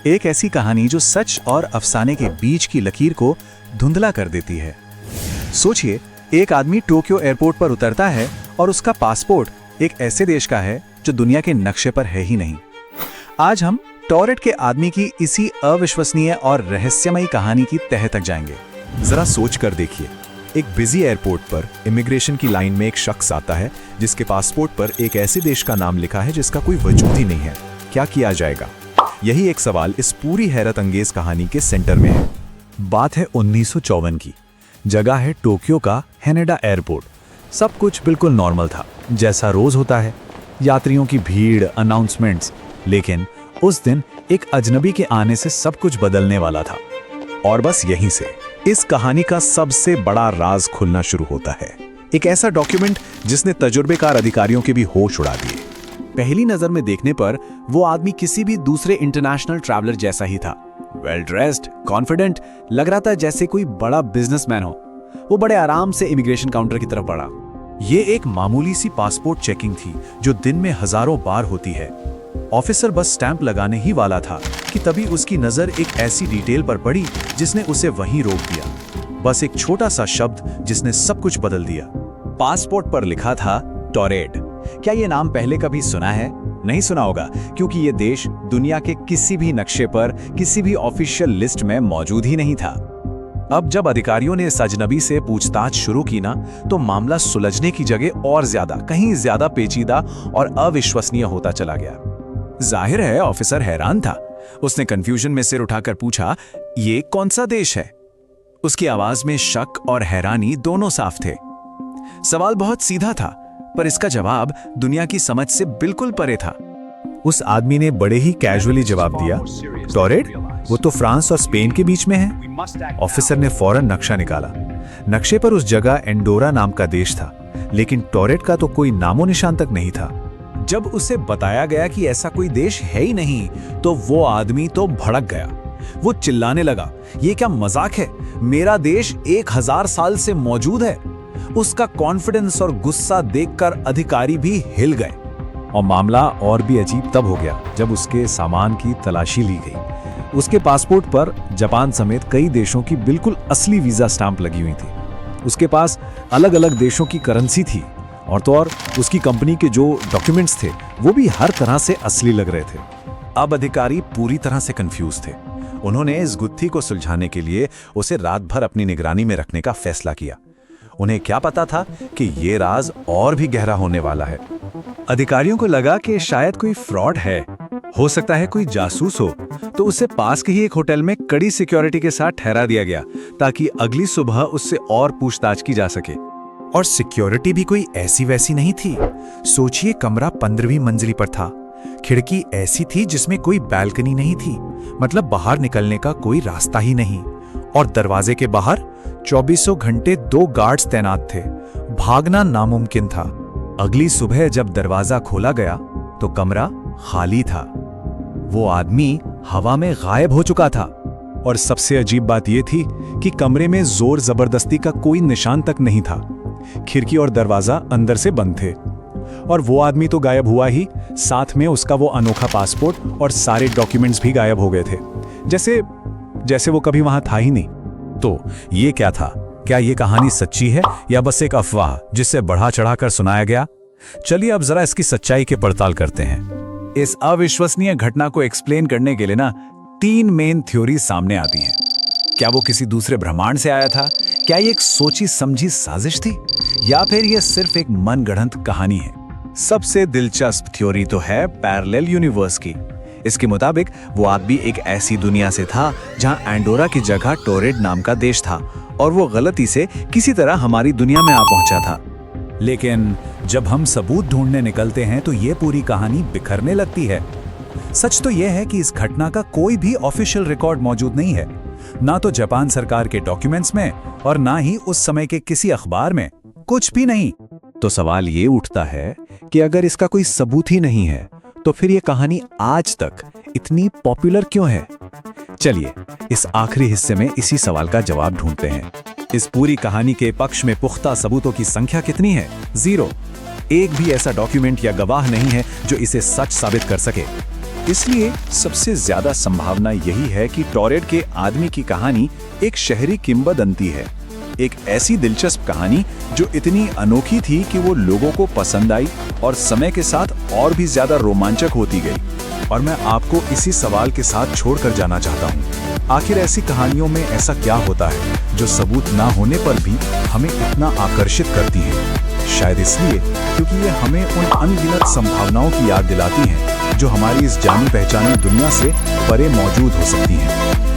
एक ऐसी कहानी जो सच और अफसाने के बीच की लकीर को धुंधला कर देती है। सोचिए, एक आदमी टोक्यो एयरपोर्ट पर उतरता है और उसका पासपोर्ट एक ऐसे देश का है जो दुनिया के नक्शे पर है ही नहीं। आज हम टॉरेट के आदमी की इसी अविश्वसनीय और रहस्यमयी कहानी की तह तक जाएंगे। जरा सोच कर देखिए, एक बिजी एयरपोर्ट पर इमिग्रेशन की लाइन में एक शख्स आता है जिसके पासपोर्ट पर एक ऐसे देश का नाम लिखा है जिसका कोई वजूद ही नहीं है। क्या किया जाएगा? यही एक सवाल इस पूरी हैरत अंगेज कहानी के सेंटर में है। बात है 1954 की। जगह है टोक्यो का हैनेडा एयरपोर्ट। सब कुछ बिल्कुल नॉर्मल था, जैसा रोज होता है। यात्रियों की भीड़, अनाउंसमेंट्स। लेकिन उस दिन एक अजनबी के आने से सब कुछ बदलने वाला था। और बस यहीं से इस कहानी का सबसे बड़ा राज खुलना शुरू होता है। एक ऐसा डॉक्यूमेंट जिसने तजुर्बेकार अधिकारियों के भी होश उड़ा दिए। पहली नजर में देखने पर वो आदमी किसी भी दूसरे इंटरनेशनल ट्रैवलर जैसा ही था। वेल ड्रेस्ड, कॉन्फिडेंट, लग रहा था जैसे कोई बड़ा बिजनेसमैन हो। वो बड़े आराम से इमिग्रेशन काउंटर की तरफ बढ़ा। ये एक मामूली सी पासपोर्ट चेकिंग थी जो दिन में हजारों बार होती है। ऑफिसर बस स्टैंप लगाने ही वाला था कि तभी उसकी नजर एक ऐसी डिटेल पर पड़ी जिसने उसे वहीं रोक दिया। बस एक छोटा सा शब्द जिसने सब कुछ बदल दिया। पासपोर्ट पर लिखा था टॉरेट। क्या ये नाम पहले कभी सुना है? नहीं सुना होगा, क्योंकि ये देश दुनिया के किसी भी नक्शे पर, किसी भी ऑफिशियल लिस्ट में मौजूद ही नहीं था। अब जब अधिकारियों ने इस अजनबी से पूछताछ शुरू की ना, तो मामला सुलझने की जगह और कहीं ज्यादा पेचीदा और अविश्वसनीय होता चला गया। जाहिर है ऑफिसर हैरान था। उसने कंफ्यूजन में सिर उठाकर पूछा, ये कौन सा देश है? उसकी आवाज में शक और हैरानी दोनों साफ थे। सवाल बहुत सीधा था, पर इसका जवाब दुनिया की समझ से बिल्कुल परे था। उस आदमी ने बड़े ही कैजुअली जवाब दिया, टॉरेट? वो तो फ्रांस और स्पेन के बीच में है। ऑफिसर ने फौरन नक्शा निकाला। नक्शे पर उस जगह एंडोरा नाम का देश था, लेकिन टॉरेट का तो कोई नामो निशान तक नहीं था। जब उसे बताया गया कि ऐसा कोई देश है ही नहीं, तो वो आदमी तो भड़क गया। वो चिल्लाने लगा, ये क्या मजाक है? मेरा देश 1000 साल से मौजूद है। उसका कॉन्फिडेंस और गुस्सा देखकर अधिकारी भी हिल गए। और मामला और भी अजीब तब हो गया जब उसके सामान की तलाशी ली गई। उसके पासपोर्ट पर जापान समेत कई देशों की बिल्कुल असली वीजा स्टैंप लगी हुई थी। उसके पास अलग अलग देशों की करेंसी थी, और तो और उसकी कंपनी के जो डॉक्यूमेंट्स थे वो भी हर तरह से असली लग रहे थे। अब अधिकारी पूरी तरह से कंफ्यूज थे। उन्होंने इस गुत्थी को सुलझाने के लिए उसे रात भर अपनी निगरानी में रखने का फैसला किया। उन्हें क्या पता था कि ये राज और भी गहरा होने वाला है। अधिकारियों को लगा कि शायद कोई फ्रॉड है, हो सकता है कोई जासूस हो, तो उसे पास के ही एक होटल में कड़ी सिक्योरिटी के साथ ठहरा दिया गया ताकि अगली सुबह उससे और पूछताछ की जा सके। और सिक्योरिटी भी कोई ऐसी वैसी नहीं थी। सोचिए, कमरा 15वीं मंजिल पर था। खिड़की ऐसी थी जिसमें कोई बैल्कनी नहीं थी, मतलब बाहर निकलने का कोई रास्ता ही नहीं। और दरवाजे के बाहर 24 घंटे 2 गार्ड्स तैनात थे। भागना नामुमकिन था। अगली सुबह जब दरवाजा खोला गया तो कमरा खाली था। वो आदमी हवा में गायब हो चुका था। और सबसे अजीब बात यह थी कि कमरे में जोर जबरदस्ती का कोई निशान तक नहीं था। खिड़की और दरवाजा अंदर से बंद थे। और वो आदमी तो गायब हुआ ही, साथ में उसका वो अनोखा पासपोर्ट और सारे डॉक्यूमेंट्स भी गायब हो गए थे, जैसे वो कभी वहां था ही नहीं। तो ये क्या था? क्या ये कहानी सच्ची है या बस एक अफवाह जिससे बढ़ा चढ़ाकर सुनाया गया? चलिए अब जरा इसकी सच्चाई की पड़ताल करते हैं। इस अविश्वसनीय घटना को एक्सप्लेन करने के लिए ना 3 मेन थ्योरी सामने आती हैं। क्या वो किसी दूसरे ब्रह्मांड से आया था? क्या ये एक सोची समझी साजिश थी, या फिर ये सिर्फ एक मनगढ़ंत कहानी है? सबसे दिलचस्प थ्योरी तो है पैरेलल यूनिवर्स की। इसके मुताबिक वो आदमी एक ऐसी दुनिया से था जहां एंडोरा की जगह टॉरेट नाम का देश था, और वो गलती से किसी तरह हमारी दुनिया में आ पहुंचा था। लेकिन जब हम सबूत ढूंढने निकलते हैं तो ये पूरी कहानी बिखरने लगती है। सच तो यह है कि इस घटना का कोई भी ऑफिशियल रिकॉर्ड मौजूद नहीं है, ना तो जापान सरकार के डॉक्यूमेंट्स में और ना ही उस समय के किसी अखबार में, कुछ भी नहीं। तो सवाल ये उठता है कि अगर इसका कोई सबूत ही नहीं है तो फिर ये कहानी आज तक इतनी पॉपुलर क्यों है? चलिए इस आखिरी हिस्से में इसी सवाल का जवाब ढूंढते हैं। इस पूरी कहानी के पक्ष में पुख्ता सबूतों की संख्या कितनी है? 0। एक भी ऐसा डॉक्यूमेंट या गवाह नहीं है जो इसे सच साबित कर सके। इसलिए सबसे ज्यादा संभावना यही है कि टॉरेट के आदमी की कहानी एक शहरी किंवदंती है, एक ऐसी दिलचस्प कहानी जो इतनी अनोखी थी कि वो लोगों को पसंद आई और समय के साथ और भी ज्यादा रोमांचक होती गई। और मैं आपको इसी सवाल के साथ छोड़कर जाना चाहता हूँ, आखिर ऐसी कहानियों में ऐसा क्या होता है जो सबूत ना होने पर भी हमें इतना आकर्षित करती है? शायद इसलिए क्योंकि ये हमें उन अनगिनत संभावनाओं की याद दिलाती हैं जो हमारी इस जानी पहचानी दुनिया से परे मौजूद हो सकती हैं।